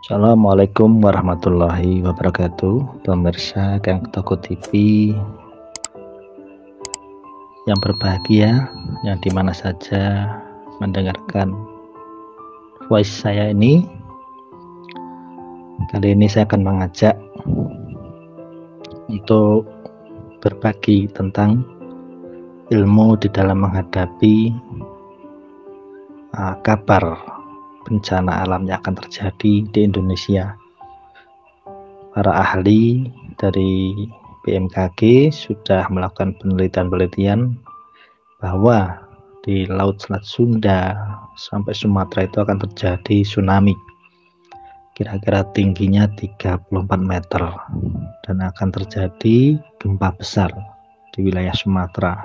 Assalamualaikum warahmatullahi wabarakatuh, pemirsa Kang Toko TV yang berbahagia, yang dimana saja mendengarkan voice saya ini. Kali ini saya akan mengajak untuk berbagi tentang ilmu di dalam menghadapi kabar bencana alam yang akan terjadi di Indonesia. Para ahli dari BMKG sudah melakukan penelitian bahwa di Laut Selat Sunda sampai Sumatera itu akan terjadi tsunami, kira-kira tingginya 34 meter, dan akan terjadi gempa besar di wilayah Sumatera.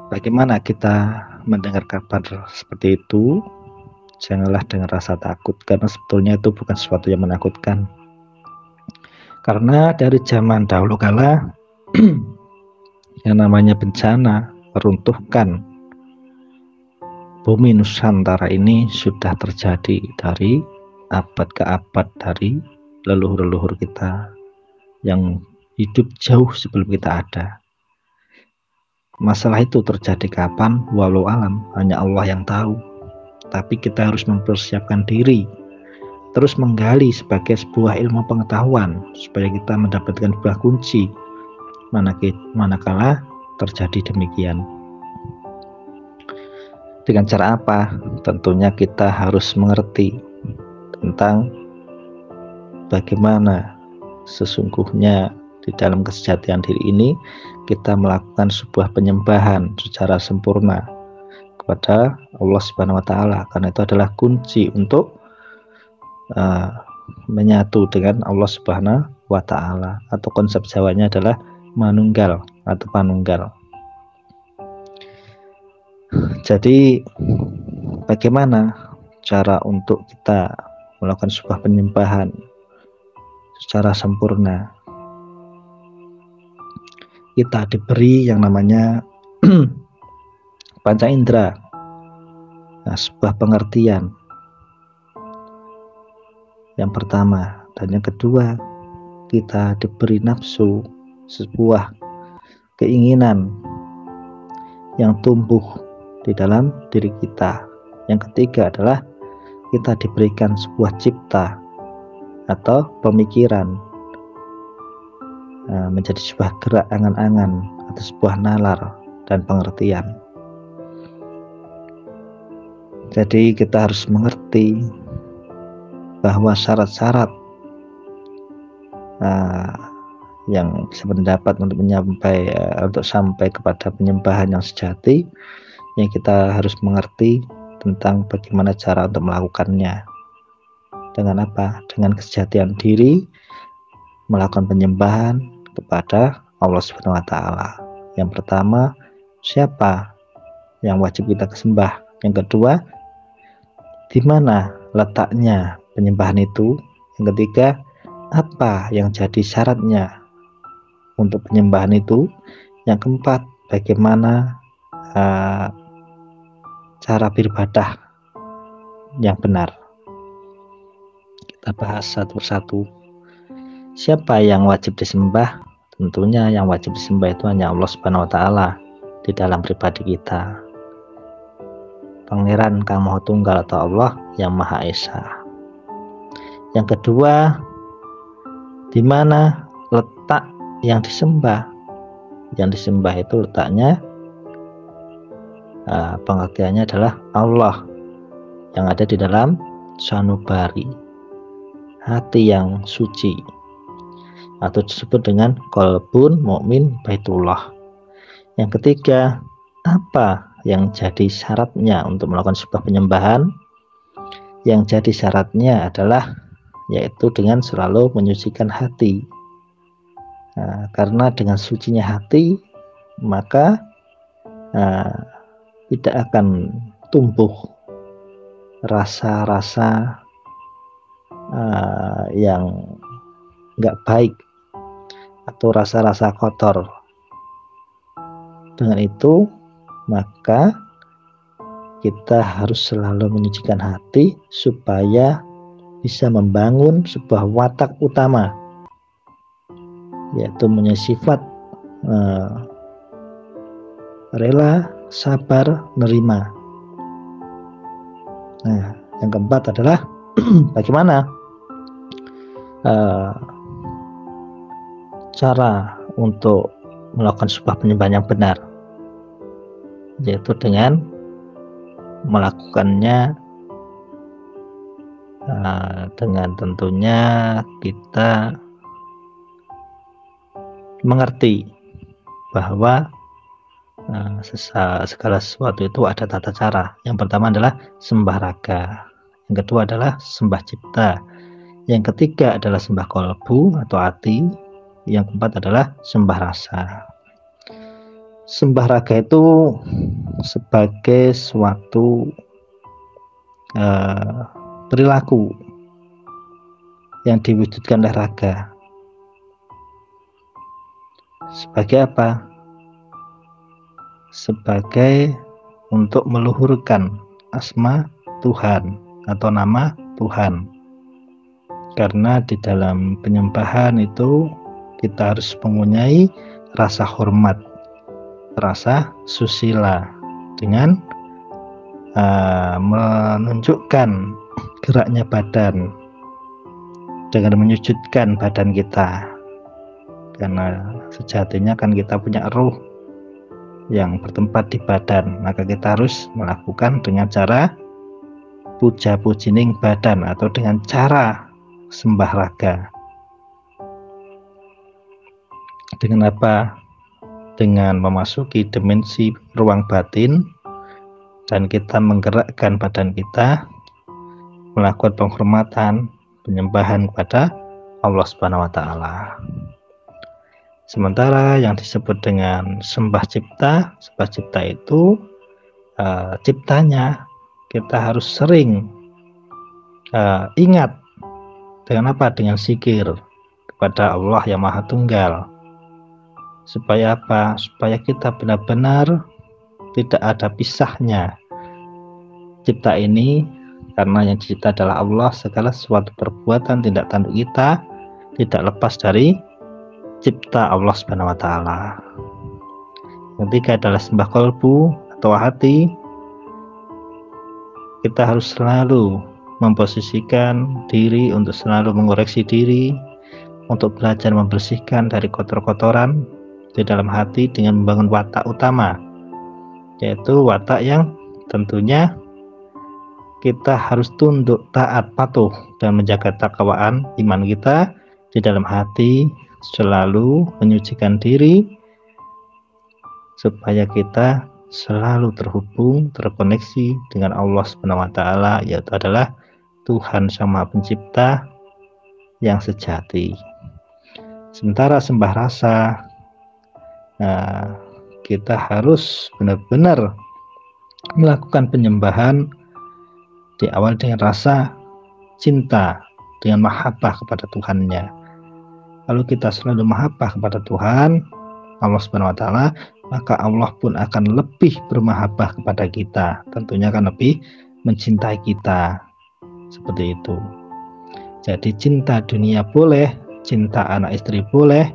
Bagaimana kita mendengar kabar seperti itu? Janganlah dengan rasa takut, karena sebetulnya itu bukan sesuatu yang menakutkan. Karena dari zaman dahulu kala yang namanya bencana meruntuhkan bumi Nusantara ini sudah terjadi dari abad ke abad, dari leluhur-leluhur kita yang hidup jauh sebelum kita ada. Masalah itu terjadi kapan, walau alam, hanya Allah yang tahu. Tapi kita harus mempersiapkan diri, terus menggali sebagai sebuah ilmu pengetahuan, supaya kita mendapatkan sebuah kunci manakala terjadi demikian. Dengan cara apa? Tentunya kita harus mengerti tentang bagaimana sesungguhnya di dalam kesejatian diri ini kita melakukan sebuah penyembahan secara sempurna kepada Allah Subhanahu wa Ta'ala, karena itu adalah kunci untuk menyatu dengan Allah Subhanahu wa Ta'ala, atau konsep Jawanya adalah manunggal atau panunggal. Jadi bagaimana cara untuk kita melakukan sebuah penyembahan secara sempurna? Kita diberi yang namanya panca indera, sebuah pengertian yang pertama, dan yang kedua kita diberi nafsu, sebuah keinginan yang tumbuh di dalam diri kita. Yang ketiga adalah kita diberikan sebuah cipta atau pemikiran, menjadi sebuah gerak angan-angan atau sebuah nalar dan pengertian. Jadi kita harus mengerti bahwa syarat-syarat yang sependapat untuk sampai kepada penyembahan yang sejati, yang kita harus mengerti tentang bagaimana cara untuk melakukannya. Dengan apa? Dengan kesejatian diri, melakukan penyembahan kepada Allah Subhanahu wa Ta'ala. Yang pertama, siapa yang wajib kita sembah? Yang kedua, di mana letaknya penyembahan itu? Yang ketiga, apa yang jadi syaratnya untuk penyembahan itu? Yang keempat, bagaimana cara beribadah yang benar? Kita bahas satu persatu. Siapa yang wajib disembah? Tentunya yang wajib disembah itu hanya Allah Subhanahu wa Ta'ala di dalam pribadi kita. Pangeran Kang Maha Tunggal atau Allah yang Maha Esa. Yang kedua, di mana letak yang disembah? Yang disembah itu letaknya, pengertiannya adalah Allah yang ada di dalam sanubari, hati yang suci, atau disebut dengan qalbun mukmin baitullah. Yang ketiga, apa yang jadi syaratnya untuk melakukan sebuah penyembahan? Yang jadi syaratnya adalah yaitu dengan selalu menyucikan hati. Karena dengan sucinya hati, maka tidak akan tumbuh rasa-rasa yang nggak baik atau rasa-rasa kotor. Dengan itu, maka kita harus selalu menyucikan hati supaya bisa membangun sebuah watak utama, yaitu punya sifat rela, sabar, nerima. Nah, yang keempat adalah bagaimana cara untuk melakukan sebuah penyembahan yang benar, yaitu dengan melakukannya dengan tentunya kita mengerti bahwa segala sesuatu itu ada tata cara. Yang pertama adalah sembah raga, yang kedua adalah sembah cipta, yang ketiga adalah sembah kolbu atau hati, yang keempat adalah sembah rasa. Sembah raga itu sebagai suatu perilaku yang diwujudkan oleh raga. Sebagai apa? Sebagai untuk meluhurkan asma Tuhan atau nama Tuhan. Karena di dalam penyembahan itu kita harus mempunyai rasa hormat, rasa susila, dengan menunjukkan geraknya badan, dengan menyujudkan badan kita. Karena sejatinya kan kita punya ruh yang bertempat di badan, maka kita harus melakukan dengan cara puja pujining badan atau dengan cara sembah raga. Dengan apa? Dengan memasuki dimensi ruang batin dan kita menggerakkan badan kita melakukan penghormatan, penyembahan kepada Allah Subhanahu wa taala. Sementara yang disebut dengan sembah cipta itu ciptanya kita harus sering ingat dengan apa? Dengan zikir kepada Allah yang Maha Tunggal. Supaya apa? Supaya kita benar-benar tidak ada pisahnya cipta ini, karena yang dicipta adalah Allah. Segala sesuatu perbuatan tindak tanduk kita tidak lepas dari cipta Allah Subhanahu wa taala. Yang ketiga adalah sembah kolbu atau hati. Kita harus selalu memposisikan diri untuk selalu mengoreksi diri, untuk belajar membersihkan dari kotor-kotoran di dalam hati dengan membangun watak utama, yaitu watak yang tentunya kita harus tunduk, taat, patuh, dan menjaga takwaan iman kita di dalam hati, selalu menyucikan diri supaya kita selalu terhubung, terkoneksi dengan Allah Subhanahu wa taala, yaitu adalah Tuhan Sang Maha Pencipta yang sejati. Sementara sembah rasa, kita harus benar-benar melakukan penyembahan di awal dengan rasa cinta, dengan mahabbah kepada Tuhannya. Kalau kita selalu mahabbah kepada Tuhan Allah Subhanahu wa taala, maka Allah pun akan lebih bermahabbah kepada kita, tentunya akan lebih mencintai kita. Seperti itu. Jadi cinta dunia boleh, cinta anak istri boleh,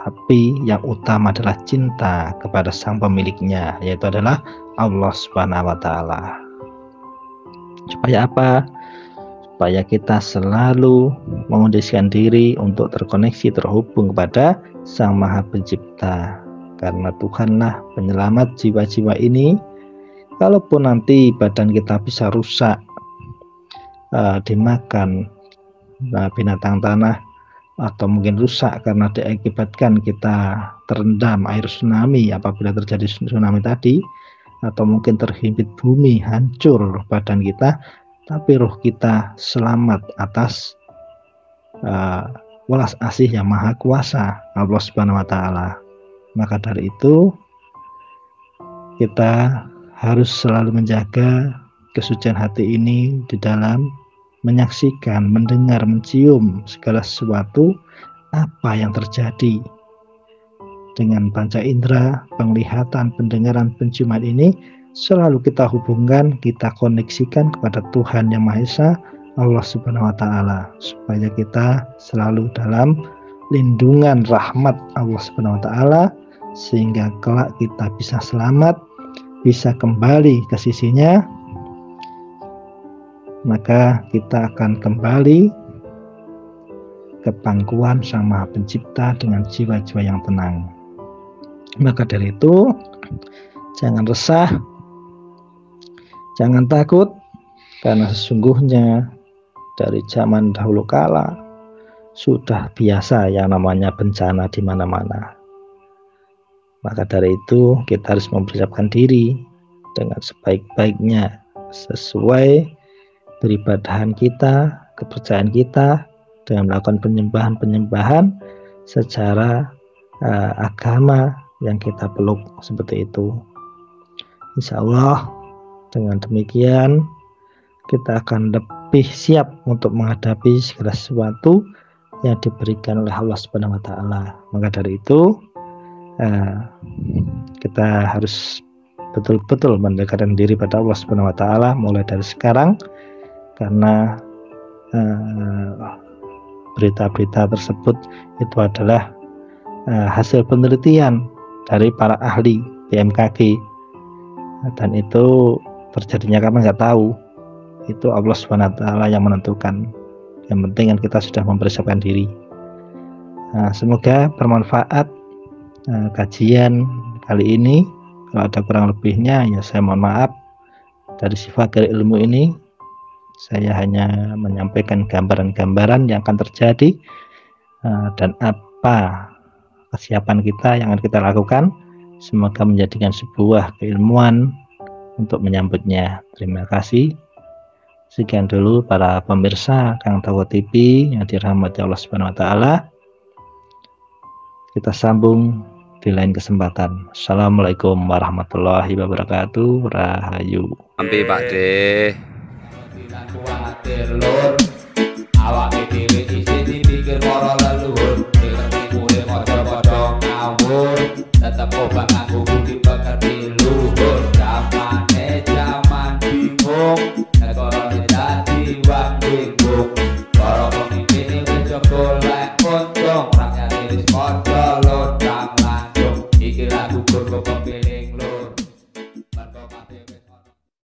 tapi yang utama adalah cinta kepada sang pemiliknya, yaitu adalah Allah Subhanahu wa taala. Supaya apa? Supaya kita selalu mengondisikan diri untuk terkoneksi, terhubung kepada Sang Maha Pencipta. Karena Tuhanlah penyelamat jiwa-jiwa ini. Kalaupun nanti badan kita bisa rusak, dimakan binatang tanah, atau mungkin rusak karena diakibatkan kita terendam air tsunami apabila terjadi tsunami tadi, atau mungkin terhimpit bumi, hancur badan kita, tapi roh kita selamat atas welas asih yang maha kuasa Allah Subhanahu wa taala. Maka dari itu kita harus selalu menjaga kesucian hati ini di dalam menyaksikan, mendengar, mencium segala sesuatu apa yang terjadi dengan panca indera, penglihatan, pendengaran, penciuman ini selalu kita hubungkan, kita koneksikan kepada Tuhan Yang Maha Esa, Allah Subhanahu wa Ta'ala, supaya kita selalu dalam lindungan rahmat Allah Subhanahu wa Ta'ala, sehingga kelak kita bisa selamat, bisa kembali ke sisinya. Maka kita akan kembali ke pangkuan Sang Maha Pencipta dengan jiwa-jiwa yang tenang. Maka dari itu, jangan resah, jangan takut, karena sesungguhnya dari zaman dahulu kala sudah biasa yang namanya bencana di mana-mana. Maka dari itu kita harus mempersiapkan diri dengan sebaik-baiknya sesuai peribadahan kita, kepercayaan kita, dengan melakukan penyembahan-penyembahan secara agama yang kita peluk seperti itu. Insya Allah dengan demikian kita akan lebih siap untuk menghadapi segala sesuatu yang diberikan oleh Allah Subhanahu wa Ta'ala. Maka dari itu kita harus betul-betul mendekatkan diri pada Allah Subhanahu wa Ta'ala mulai dari sekarang, karena berita-berita tersebut itu adalah hasil penelitian dari para ahli BMKG, dan itu terjadinya kami nggak tahu, itu Allah Subhanahu wa Ta'ala yang menentukan. Yang penting kan kita sudah mempersiapkan diri. Semoga bermanfaat kajian kali ini. Kalau ada kurang lebihnya ya saya mohon maaf. Dari sifat dari ilmu ini saya hanya menyampaikan gambaran-gambaran yang akan terjadi dan apa kesiapan kita yang akan kita lakukan. Semoga menjadikan sebuah keilmuan untuk menyambutnya. Terima kasih. Sekian dulu para pemirsa Kang Dawo TV yang dirahmati Allah Subhanahu wa Ta'ala. Kita sambung di lain kesempatan. Assalamualaikum warahmatullahi wabarakatuh. Rahayu. Sampai Pak De. Awak dhewe isih dipikir para leluhur, dhewe kuwi padha-padha ngawur, tetep obang